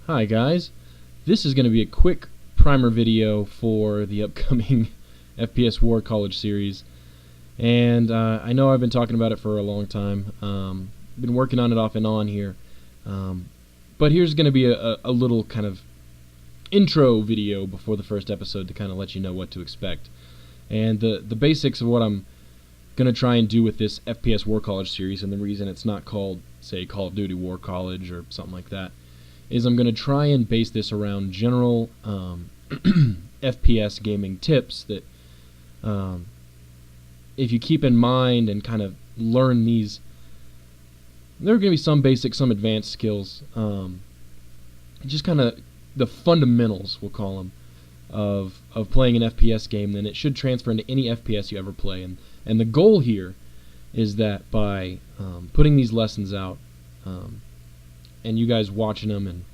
Hi guys, this is going to be a quick primer video for the upcoming FPS War College series, and I know I've been talking about it for a long time. Been working on it off and on here, but here's going to be a little kind of intro video before the first episode to kind of let you know what to expect. And the basics of what I'm going to try and do with this FPS War College series, and the reason it's not called, say, Call of Duty War College or something like that, is I'm going to try and base this around general FPS gaming tips that if you keep in mind and kind of learn these, there are going to be some basic, some advanced skills, just kind of the fundamentals, we'll call them, of playing an FPS game. Then it should transfer into any FPS you ever play. And the goal here is that by putting these lessons out, and you guys watching them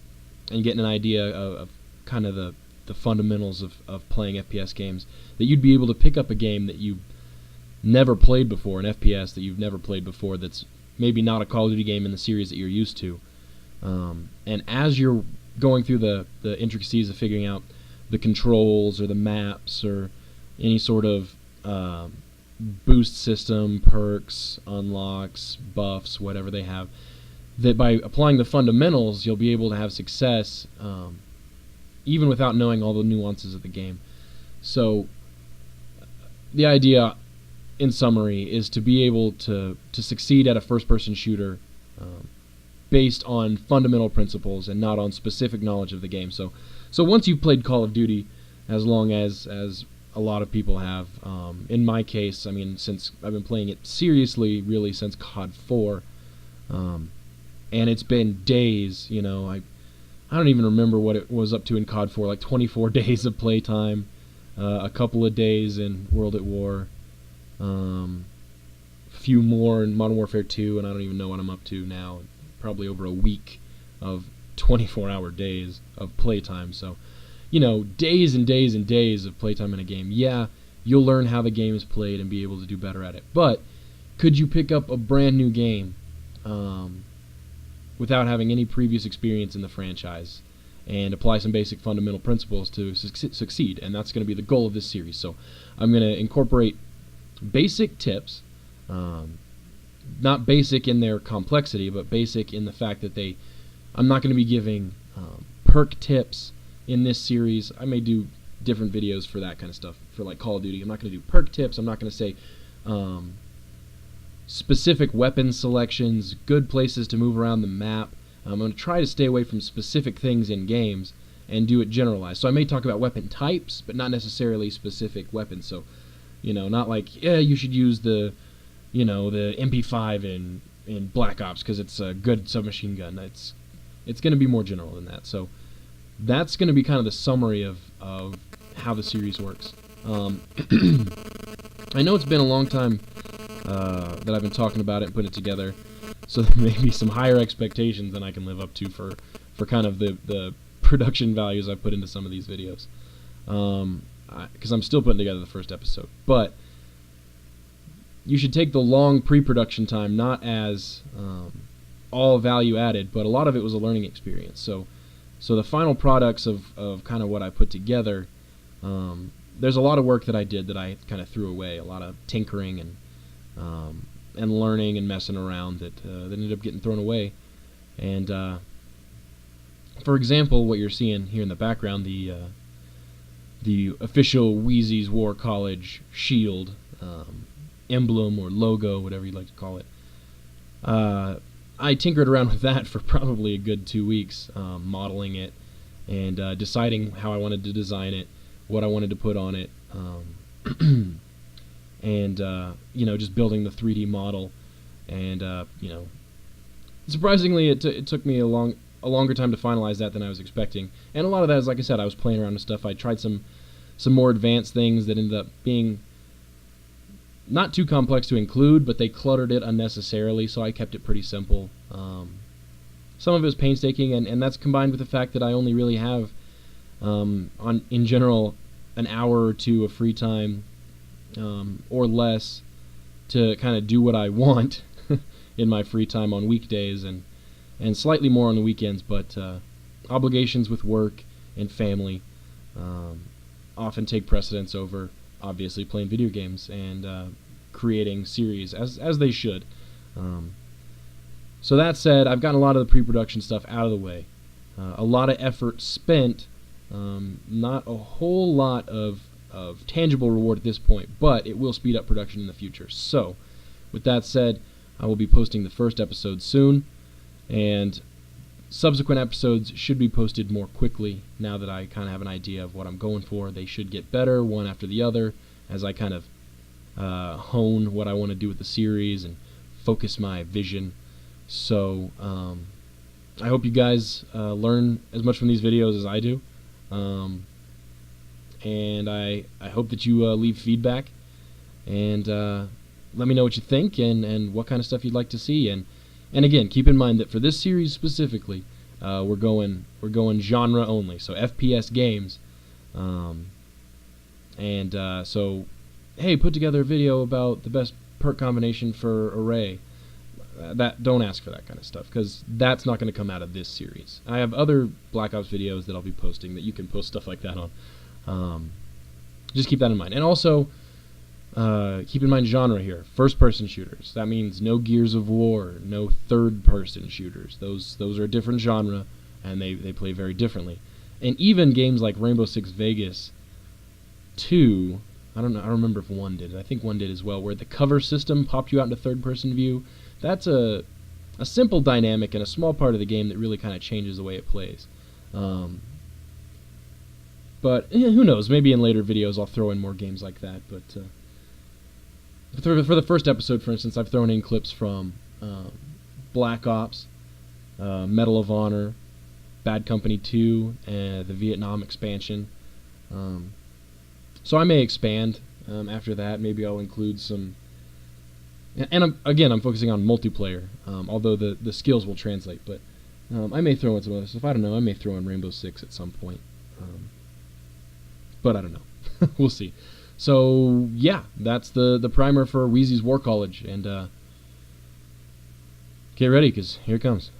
and getting an idea of kind of the fundamentals of playing FPS games, that you'd be able to pick up a game that you've never played before, an FPS that you've never played before, that's maybe not a Call of Duty game in the series that you're used to. And as you're going through the intricacies of figuring out the controls or the maps or any sort of boost system, perks, unlocks, buffs, whatever they have, that by applying the fundamentals you'll be able to have success even without knowing all the nuances of the game. So the idea, in summary, is to be able to succeed at a first-person shooter based on fundamental principles and not on specific knowledge of the game. So once you've played Call of Duty, as long as a lot of people have, in my case, I mean, since I've been playing it seriously really since COD 4, and it's been days, you know, I don't even remember what it was up to in COD 4, like 24 days of playtime, a couple of days in World at War, a few more in Modern Warfare 2, and I don't even know what I'm up to now, probably over a week of 24-hour days of playtime. So, you know, days and days and days of playtime in a game. Yeah, you'll learn how the game is played and be able to do better at it, but could you pick up a brand new game without having any previous experience in the franchise and apply some basic fundamental principles to succeed? And that's going to be the goal of this series. So I'm going to incorporate basic tips, not basic in their complexity, but basic in the fact that I'm not going to be giving perk tips in this series. I may do different videos for that kind of stuff, for like Call of Duty. I'm not going to do perk tips. I'm not going to say specific weapon selections, good places to move around the map. I'm going to try to stay away from specific things in games and do it generalized. So I may talk about weapon types, but not necessarily specific weapons. So, you know, not like, yeah, you should use the MP5 in Black Ops because it's a good submachine gun. It's going to be more general than that. So that's going to be kind of the summary of how the series works. I know it's been a long time that I've been talking about it and putting it together, so there may be some higher expectations than I can live up to for kind of the production values I put into some of these videos, because I'm still putting together the first episode. But you should take the long pre-production time not as all value added, but a lot of it was a learning experience. So the final products of kind of what I put together, there's a lot of work that I did that I kind of threw away, a lot of tinkering and learning and messing around that ended up getting thrown away. And for example, what you're seeing here in the background, the official Wheezy's War College shield, emblem or logo, whatever you'd like to call it. I tinkered around with that for probably a good 2 weeks, modeling it and deciding how I wanted to design it, what I wanted to put on it, and you know, just building the 3D model. And you know, surprisingly, it took me a longer time to finalize that than I was expecting. And a lot of that is, like I said, I was playing around with stuff. I tried some more advanced things that ended up being not too complex to include, but they cluttered it unnecessarily, so I kept it pretty simple. Some of it was painstaking, and that's combined with the fact that I only really have, in general, an hour or two of free time, or less, to kind of do what I want in my free time on weekdays, and slightly more on the weekends, but a obligations with work and family often take precedence over obviously playing video games and creating series as they should. So that said, I've gotten a lot of the pre-production stuff out of the way. A lot of effort spent, not a whole lot of tangible reward at this point, but it will speed up production in the future. So, with that said, I will be posting the first episode soon, and subsequent episodes should be posted more quickly now that I kind of have an idea of what I'm going for. They should get better one after the other as I kind of hone what I want to do with the series and focus my vision. So I hope you guys learn as much from these videos as I do, and I hope that you leave feedback and let me know what you think and what kind of stuff you'd like to see. And again, keep in mind that for this series specifically, we're going genre only, so FPS games. So, hey, put together a video about the best perk combination for Array. Don't ask for that kind of stuff, because that's not going to come out of this series. I have other Black Ops videos that I'll be posting that you can post stuff like that on. Just keep that in mind. And also, keep in mind genre here. First-person shooters. That means no Gears of War, no third-person shooters. Those are a different genre, and they play very differently. And even games like Rainbow Six Vegas 2, I don't remember if 1 did. I think 1 did as well, where the cover system popped you out into third-person view. That's a simple dynamic and a small part of the game that really kind of changes the way it plays. But who knows? Maybe in later videos I'll throw in more games like that. But for the first episode, for instance, I've thrown in clips from Black Ops, Medal of Honor, Bad Company 2, and the Vietnam expansion. So I may expand after that. Maybe I'll include some... And I'm focusing on multiplayer, although the skills will translate. But I may throw in some other stuff. I don't know. I may throw in Rainbow Six at some point. But I don't know. We'll see. So, yeah, that's the primer for Wheezy's War College. And get ready, because here it comes.